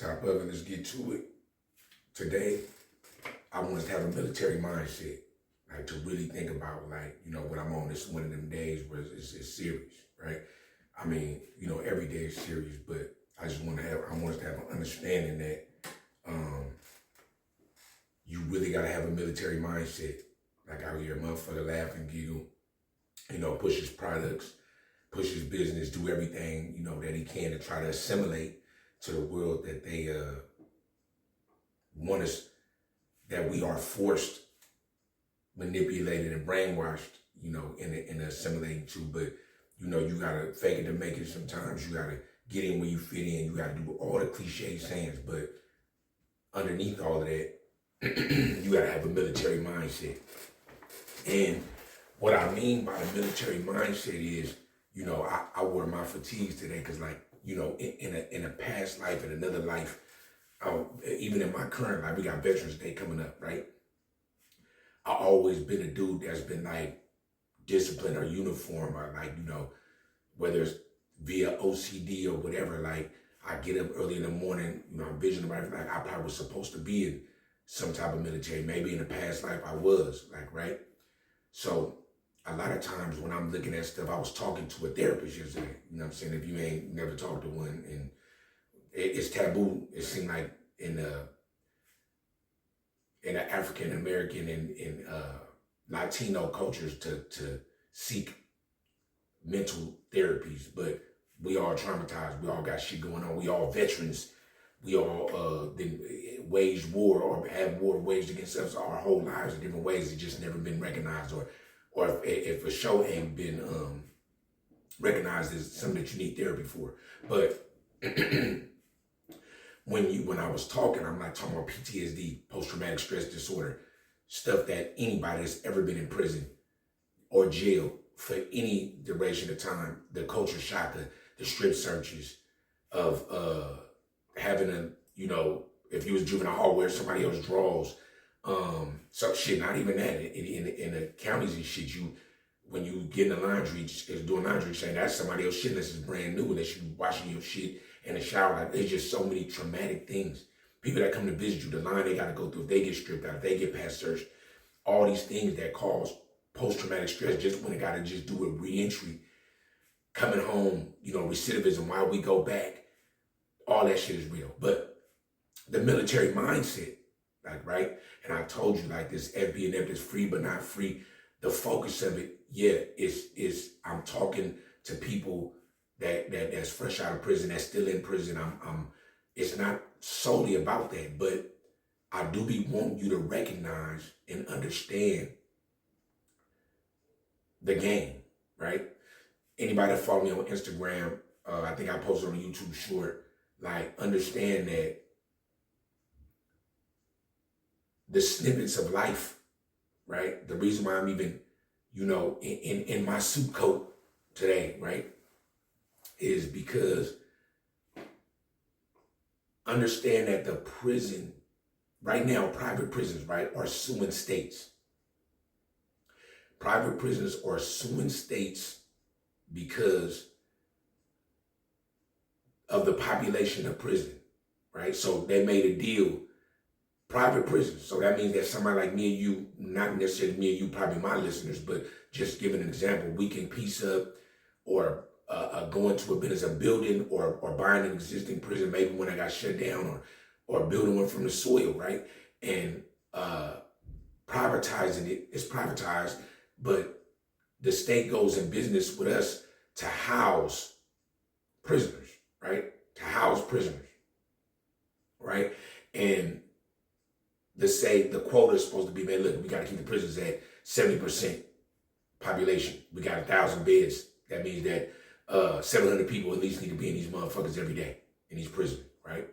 Top of it, let's get to it. Today, I want us to have a military mindset, like to really think about, like, what I'm on. This is one of them days where it's serious, right? I mean, every day is serious, but I want us to have an understanding that you really got to have a military mindset. Like out here, motherfucker laugh and giggle, push his products, push his business, do everything, that he can to try to assimilate to the world that they want us, that we are forced, manipulated, and brainwashed, in assimilating to. But, you gotta fake it to make it sometimes. You gotta get in where you fit in. You gotta do all the cliche sayings, but underneath all of that, you gotta have a military mindset. And what I mean by the military mindset is, I wore my fatigues today because, like, in a past life, in another life, even in my current life, we got Veterans Day coming up, right? I always been a dude that's been like disciplined or uniform, or like, whether it's via OCD or whatever, like I get up early in the morning, I'm visioning about it, like I probably was supposed to be in some type of military. Maybe in a past life I was, like, right? So a lot of times when I'm looking at stuff, I was talking to a therapist yesterday, if you ain't never talked to one, and it's taboo. It seemed like in the African American and Latino cultures to seek mental therapies, but we all traumatized. We all got shit going on. We all veterans. We all waged war or have war waged against us our whole lives in different ways. It's just never been recognized, or if a show ain't been recognized as something that you need therapy for. But when I was talking, I'm like talking about PTSD, post-traumatic stress disorder, stuff that anybody that's ever been in prison or jail for any duration of time, the culture shock, the strip searches of having if you was juvenile hall where somebody else draws, some shit, not even that, in the counties and shit, when you get in the laundry, doing laundry, saying that's somebody else shit, this is brand new, unless you washing your shit in the shower. Like, there's just so many traumatic things. People that come to visit you, the line they gotta go through, if they get stripped out, if they get past search, all these things that cause post-traumatic stress, just when they gotta just do a re-entry, coming home, recidivism, why we go back, all that shit is real. But the military mindset, like, right? And I told you, like, this FBNF, this Freed But Not Free, the focus of it, is I'm talking to people that's fresh out of prison, that's still in prison. It's not solely about that, but I do want you to recognize and understand the game, right? Anybody that follow me on Instagram, I think I posted on a YouTube short, like, understand that the snippets of life, right? The reason why I'm even, in my suit coat today, right, is because understand that the prison, right now, private prisons, right, are suing states. Private prisons are suing states because of the population of prison, right? So they made a deal, private prisons. So that means that somebody like me and you, not necessarily me and you, probably my listeners, but just giving an example, we can piece up or go into a business, a building, or buying an existing prison, maybe when it got shut down, or building one from the soil, right? And privatizing it is privatized, but the state goes in business with us to house prisoners, right? To house prisoners, right? And the quota is supposed to be, man, look, we got to keep the prisons at 70% population. We got 1,000 beds. That means that 700 people at least need to be in these motherfuckers every day in these prisons, right?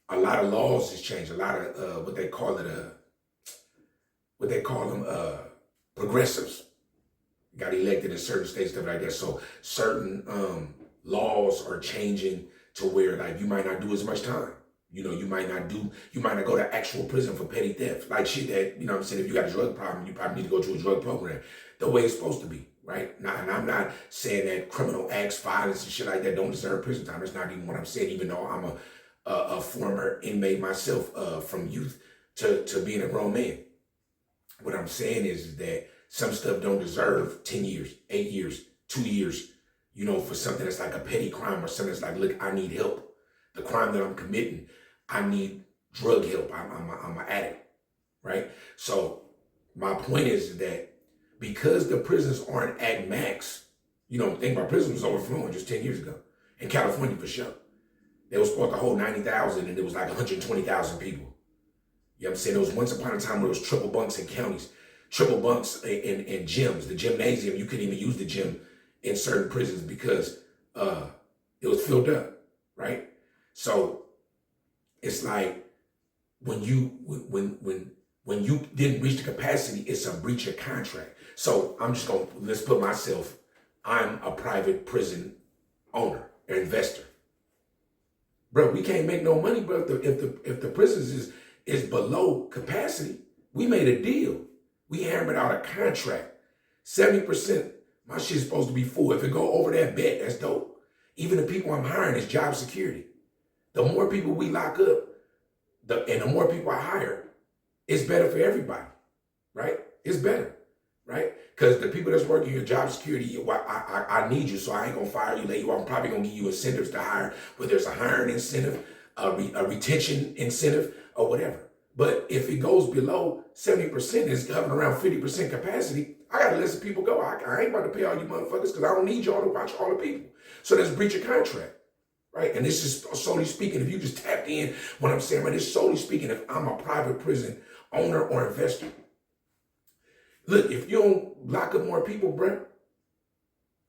A lot of laws has changed. A lot of what they call them progressives got elected in certain states, stuff like that. So certain laws are changing to where, like, you might not do as much time. You might not go to actual prison for petty theft. Like shit that, if you got a drug problem, you probably need to go to a drug program the way it's supposed to be. right? Now, and I'm not saying that criminal acts, violence, and shit like that don't deserve prison time. That's not even what I'm saying, even though I'm a former inmate myself, from youth to being a grown man. What I'm saying is that some stuff don't deserve 10 years, 8 years, 2 years, for something that's like a petty crime or something that's like, look, I need help. The crime that I'm committing, I need drug help. I'm an addict, right? So my point is that because the prisons aren't at max, think about prison was overflowing just 10 years ago. In California, for sure. They were supposed to hold 90,000 and it was like 120,000 people. You know what I'm saying? There was once upon a time where it was triple bunks in counties, triple bunks in gyms. The gymnasium, you couldn't even use the gym in certain prisons because it was filled up, right? So it's like when you didn't reach the capacity, it's a breach of contract. So let's put myself, I'm a private prison owner or investor. Bro, we can't make no money, bro. If the prisons is below capacity, we made a deal. We hammered out a contract. 70%, my shit's supposed to be full. If it go over that bet, that's dope. Even the people I'm hiring is job security. The more people we lock up, and the more people I hire, it's better for everybody, right? It's better, right? Because the people that's working your job security, I need you, so I ain't gonna fire you, lay you off. I'm probably gonna give you incentives to hire, whether it's a hiring incentive, a retention incentive, or whatever. But if it goes below 70%, it's hovering around 50% capacity, I gotta let some people go. I ain't about to pay all you motherfuckers because I don't need y'all to watch all the people. So that's breach of contract, right? And this is solely speaking, if you just tapped in what I'm saying, but it's solely speaking if I'm a private prison owner or investor. Look, if you don't lock up more people, bro,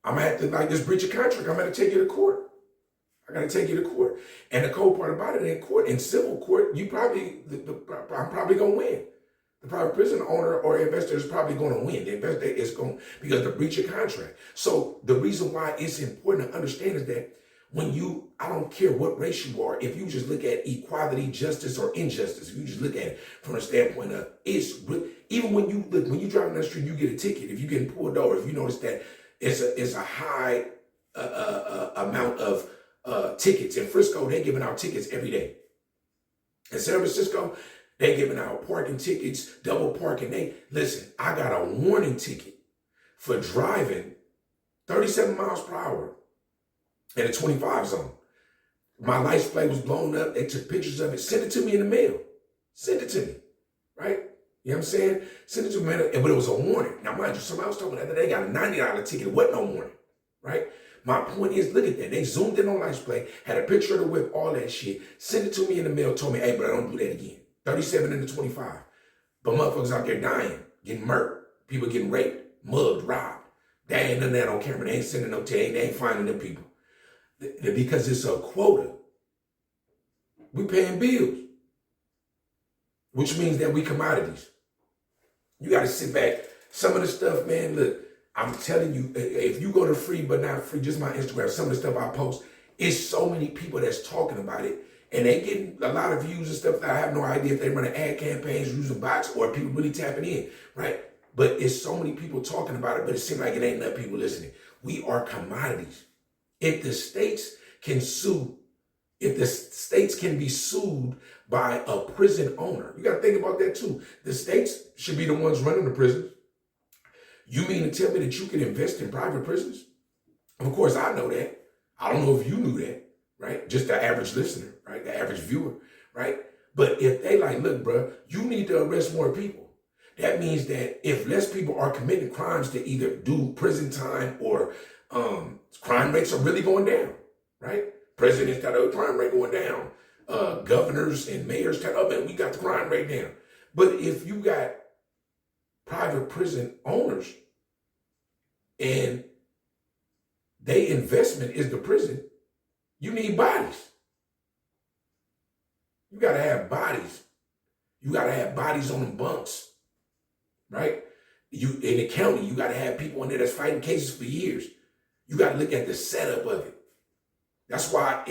I'm gonna have to, like, this breach of contract, I'm gonna take you to court. I gotta take you to court. And the cold part about it, in court, in civil court, I'm probably gonna win. The private prison owner or investor is probably gonna win. The investor is going, because the breach of contract. So the reason why it's important to understand is that I don't care what race you are, if you just look at equality, justice, or injustice, if you just look at it from a standpoint of, even when you drive down the street, you get a ticket, if you're getting pulled over, if you notice that it's a high amount of tickets. In Frisco, they're giving out tickets every day. In San Francisco, they're giving out parking tickets, double parking. Listen, I got a warning ticket for driving 37 miles per hour in a 25 zone. My license plate was blown up. They took pictures of it, sent it to me in the mail. Sent it to me, right? You know what I'm saying? Sent it to me, but it was a warning. Now, mind you, somebody else told me that they got a $90 ticket. It wasn't no warning, right? My point is, look at that. They zoomed in on license plate, had a picture of the whip, all that shit, sent it to me in the mail, told me, hey, but I don't do that again. 37 into 25. But motherfuckers out there dying, getting murdered, people getting raped, mugged, robbed. They ain't none of that on camera. They ain't sending no tape. They ain't finding them people. Because it's a quota. We paying bills, which means that we commodities. You got to sit back. Some of the stuff, man, look, I'm telling you, if you go to Freed But Not Free, just my Instagram, some of the stuff I post, it's so many people that's talking about it. And they getting a lot of views and stuff that I have no idea if they running ad campaigns, using bots, or people really tapping in, right? But it's so many people talking about it, but it seems like it ain't enough people listening. We are commodities. If the states can sue, if the states can be sued by a prison owner, you got to think about that too. The states should be the ones running the prisons. You mean to tell me that you can invest in private prisons? Of course, I know that. I don't know if you knew that, right? Just the average listener, right? The average viewer, right? But if they like, look, bro, you need to arrest more people. That means that if less people are committing crimes to either do prison time or crime rates are really going down, right? Presidents got a crime rate going down. Governors and mayors got up and we got the crime rate down. But if you got private prison owners and their investment is the prison, you need bodies. You got to have bodies. You got to have bodies on them bunks, right? You in the county, you got to have people in there that's fighting cases for years. You got to look at the setup of it. That's why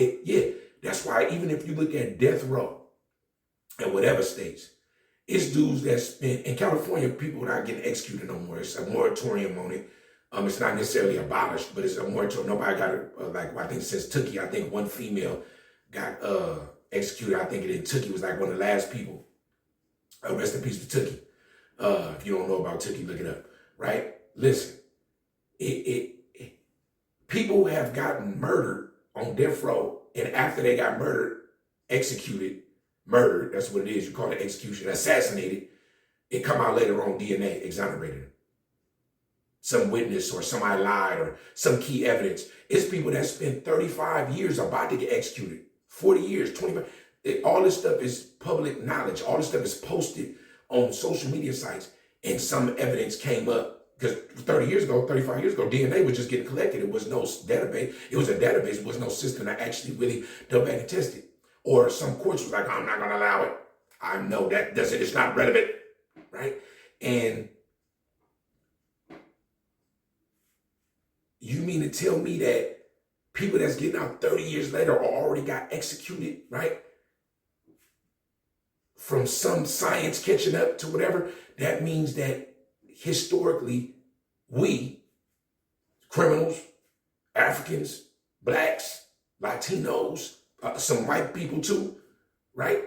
that's why even if you look at death row in whatever states, it's dudes that spend, in California, people are not getting executed no more. It's a moratorium on it. It's not necessarily abolished, but it's a moratorium. Nobody got it, I think since Tookie, I think one female got executed. I think Tookie was like one of the last people. Rest in peace to Tookie. If you don't know about Tookie, look it up, right? Listen, people have gotten murdered on death row, and after they got murdered, executed, murdered, that's what it is, you call it execution, assassinated, it come out later on DNA, exonerated. Some witness or somebody lied or some key evidence. It's people that spent 35 years about to get executed, 40 years, 25. All this stuff is public knowledge. All this stuff is posted on social media sites, and some evidence came up. Because 30 years ago, 35 years ago, DNA was just getting collected. It was no database. It was a database. It was no system that actually really dug back and tested. Or some courts was like, I'm not going to allow it. I know that doesn't, it's not relevant, right? And you mean to tell me that people that's getting out 30 years later already got executed, right? From some science catching up to whatever, that means that historically, we, criminals, Africans, blacks, Latinos, some white people too, right?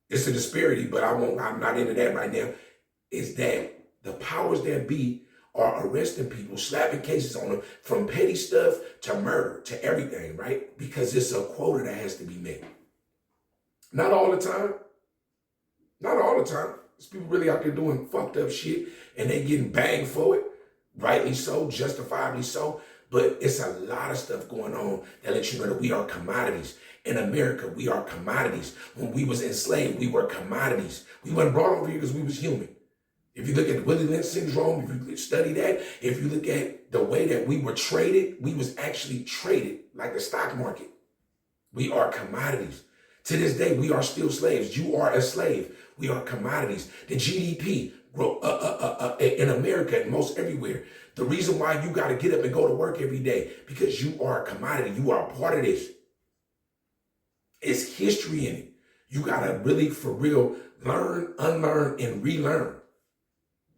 It's a disparity, but I'm not into that right now, is that the powers that be are arresting people, slapping cases on them, from petty stuff to murder to everything, right? Because it's a quota that has to be met. Not all the time. Not all the time. There's people really out there doing fucked up shit and they getting banged for it. Rightly so, justifiably so. But it's a lot of stuff going on that lets you know that we are commodities. In America, we are commodities. When we was enslaved, we were commodities. We weren't brought over here because we was human. If you look at the Willie Lynch syndrome, if you study that, if you look at the way that we were traded, we was actually traded like the stock market. We are commodities. To this day, we are still slaves. You are a slave. We are commodities. The GDP grow in America and most everywhere. The reason why you got to get up and go to work every day, because you are a commodity. You are a part of this. It's history in it. You got to really, for real, learn, unlearn, and relearn.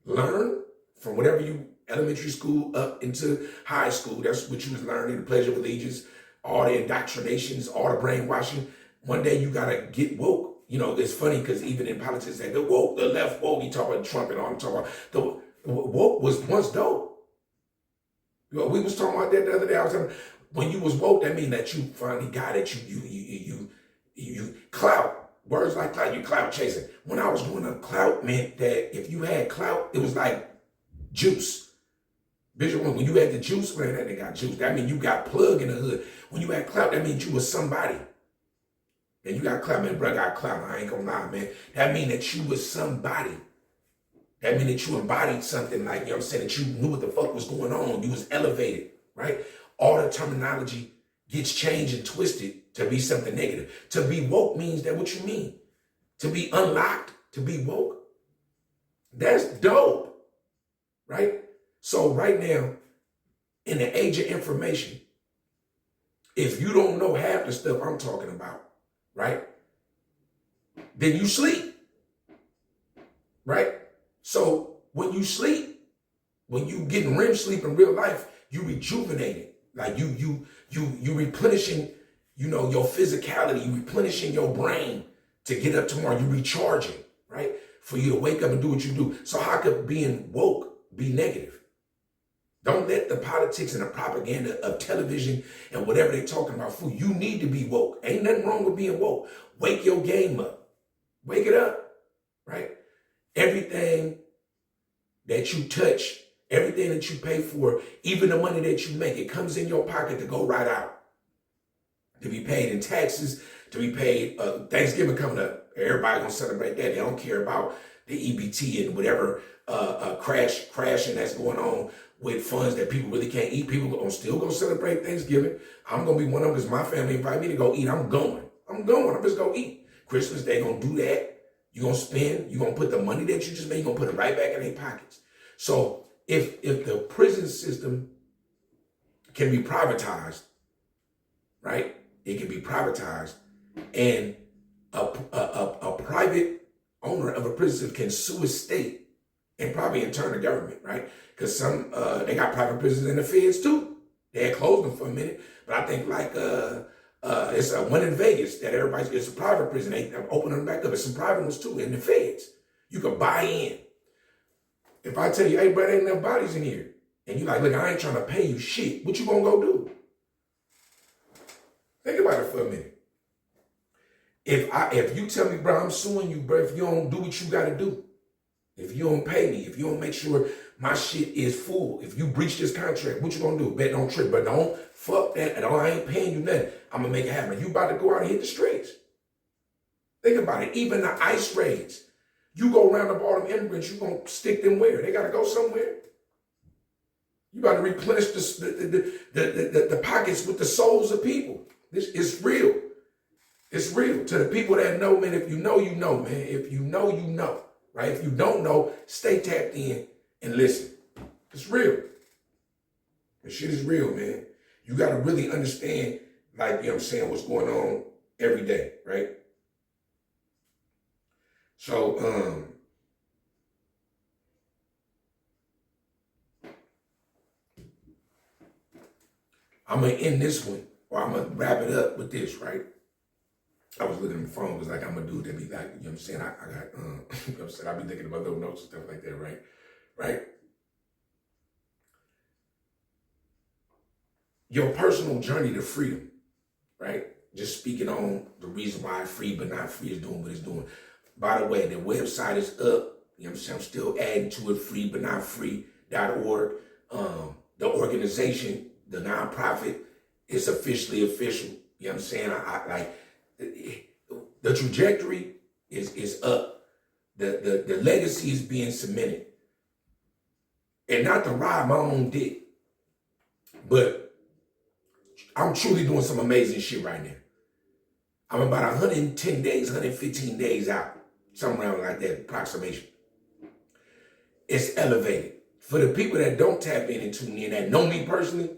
Learn from whatever you, elementary school up into high school. That's what you was learning, the Pledge of Allegiance, all the indoctrinations, all the brainwashing. One day you got to get woke. You know, it's funny because even in politics, they go woke, the left woke. You talk about Trump and all. I'm talking about the woke was once dope. You know, we was talking about that the other day. I was saying, when you was woke, that mean that you finally got it. You clout. Words like clout, you clout chasing. When I was growing up, clout meant that if you had clout, it was like juice. Visual, when you had the juice, man, that nigga got juice. That means you got plug in the hood. When you had clout, that means you was somebody. And you got clout, man, bro, I got clout. I ain't gonna lie, man. That mean that you was somebody. That mean that you embodied something, like, you know what I'm saying, that you knew what the fuck was going on. You was elevated, right? All the terminology gets changed and twisted to be something negative. To be woke means that what you mean. To be unlocked, to be woke. That's dope, right? So right now, in the age of information, if you don't know half the stuff I'm talking about, right, then you sleep, right? So when you sleep, when you getting REM sleep in real life, you rejuvenated. Like you replenishing, you know, your physicality, you replenishing your brain to get up tomorrow, you recharging, right? For you to wake up and do what you do. So how could being woke be negative? Don't let the politics and the propaganda of television and whatever they're talking about fool. You need to be woke. Ain't nothing wrong with being woke. Wake your game up. Wake it up, right? Everything that you touch, everything that you pay for, even the money that you make, it comes in your pocket to go right out. To be paid in taxes, to be paid, Thanksgiving coming up. Everybody gonna celebrate that. They don't care about the EBT and whatever crashing that's going on with funds that people really can't eat. People gonna still go celebrate Thanksgiving. I'm gonna be one of them because my family invite me to go eat. I'm going. I'm just gonna eat. Christmas, they gonna do that. You gonna spend, you gonna put the money that you just made, you gonna put it right back in their pockets. So if the prison system can be privatized, right? It can be privatized, and a private owner of a prison can sue a state and probably in turn the government, right? Because some, they got private prisons in the feds too. They had closed them for a minute, but I think like, it's one in Vegas that it's a private prison. They open them back up. It's some private ones too in the feds. You can buy in. If I tell you, hey, bro, there ain't enough bodies in here, and you like, look, I ain't trying to pay you shit, what you gonna go do? Think about it for a minute. If you tell me, bro, I'm suing you, bro, if you don't do what you gotta do, if you don't pay me, if you don't make sure my shit is full, if you breach this contract, what you gonna do? Bet don't trip, but don't fuck that. I ain't paying you nothing. I'm gonna make it happen. You about to go out and hit the streets. Think about it. Even the ICE raids, you go round up all them immigrants, you gonna stick them where? They gotta go somewhere. You about to replenish the pockets with the souls of people. This is real. It's real. To the people that know, man, if you know, you know, man. If you know, you know, right? If you don't know, stay tapped in and listen. It's real. This shit is real, man. You got to really understand, like, you know what I'm saying, what's going on every day, right? So, I'm going to end this one, or I'm going to wrap it up with this, right? I was looking at my phone, because like I'm a dude that be like, you know what I'm saying, I got, you know what I'm saying, I be thinking about little notes and stuff like that, right? Right? Your personal journey to freedom, right? Just speaking on the reason why Freed But Not Free is doing what it's doing. By the way, the website is up. You know what I'm saying? I'm still adding to it, freedbutnotfree.org. The organization, the nonprofit, is officially official. You know what I'm saying? I like, the trajectory is up. The legacy is being cemented. And not to ride my own dick, but I'm truly doing some amazing shit right now. I'm about 110 days, 115 days out, somewhere around like that approximation. It's elevated. For the people that don't tap in and tune in, that know me personally,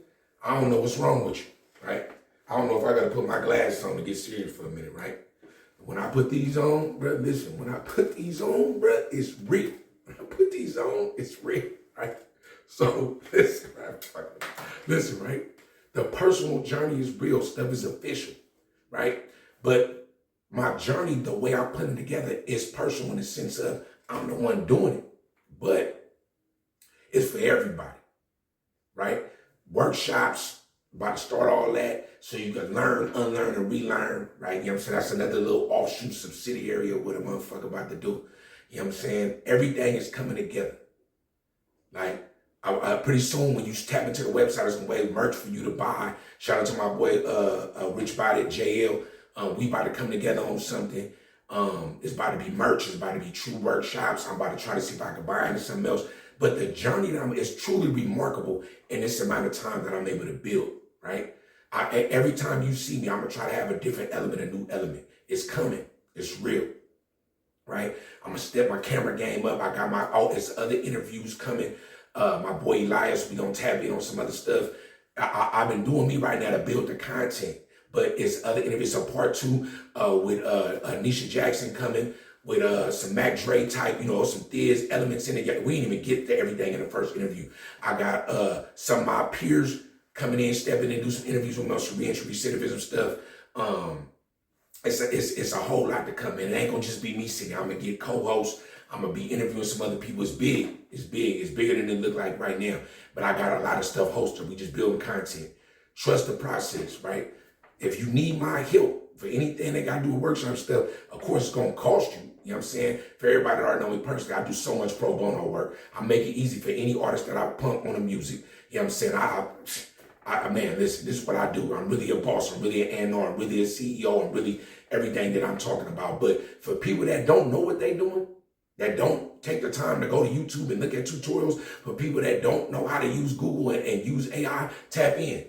I don't know what's wrong with you, right? I don't know if I got to put my glasses on to get serious for a minute, right? When I put these on, bro, listen, when I put these on, bro, it's real. When I put these on, it's real, right? So, listen, right? I'm talking about. Listen, right? The personal journey is real. Stuff is official, right? But my journey, the way I put it together, is personal in the sense of I'm the one doing it. But it's for everybody, right? Workshops, about to start all that so you can learn, unlearn, and relearn, right? You know what I'm saying? That's another little offshoot subsidiary of what a motherfucker about to do. You know what I'm saying? Everything is coming together. Like, pretty soon when you tap into the website, there's going to be merch for you to buy. Shout out to my boy, Rich Body at JL. We about to come together on something. It's about to be merch. It's about to be true workshops. I'm about to try to see if I can buy into something else. But the journey that is truly remarkable in this amount of time that I'm able to build, right? Every time you see me, I'm going to try to have a different element, a new element. It's coming. It's real, right? I'm going to step my camera game up. I got it's other interviews coming. My boy Elias, we going to tap in on some other stuff. I've been doing me right now to build the content. But it's other interviews. So part 2 with Nisha Jackson coming, with some Mac Dre type, you know, some Thiz elements in it. We didn't even get to everything in the first interview. I got some of my peers coming in, stepping in, do some interviews with me on some reentry recidivism stuff. It's a whole lot to come in. It ain't gonna just be me sitting. I'm gonna get co-hosts. I'm gonna be interviewing some other people. It's big. It's big. It's bigger than it look like right now. But I got a lot of stuff hosted. We just building content. Trust the process, right? If you need my help for anything that got to do with workshop stuff, of course it's going to cost you. You know what I'm saying? For everybody that already know me personally, I do so much pro bono work. I make it easy for any artist that I pump on the music. You know what I'm saying? Man, listen, this is what I do. I'm really a boss. I'm really an A&R. I'm really a CEO. I'm really everything that I'm talking about. But for people that don't know what they're doing, that don't take the time to go to YouTube and look at tutorials, for people that don't know how to use Google and use AI, tap in.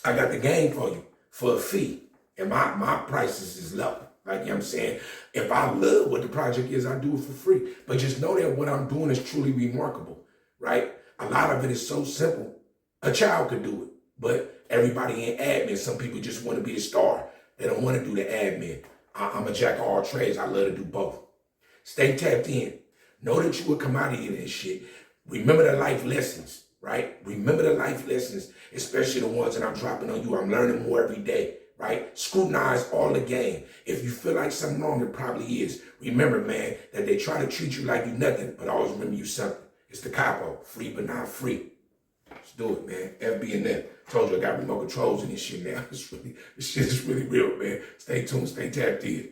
I got the game for you for a fee. And my prices is low. Like, you know what I'm saying? If I love what the project is, I do it for free. But just know that what I'm doing is truly remarkable, right? A lot of it is so simple. A child could do it. But everybody in admin, some people just want to be the star. They don't want to do the admin. I'm a jack of all trades. I love to do both. Stay tapped in. Know that you a commodity in this shit. Remember the life lessons, right? Remember the life lessons, especially the ones that I'm dropping on you. I'm learning more every day, right? Scrutinize all the game. If you feel like something wrong, it probably is. Remember, man, that they try to treat you like you nothing, but always remember you something. It's the capo, free but not free. Let's do it, man. FBNF. Told you I got remote controls in this shit now. This shit is really real, man. Stay tuned, stay tapped in.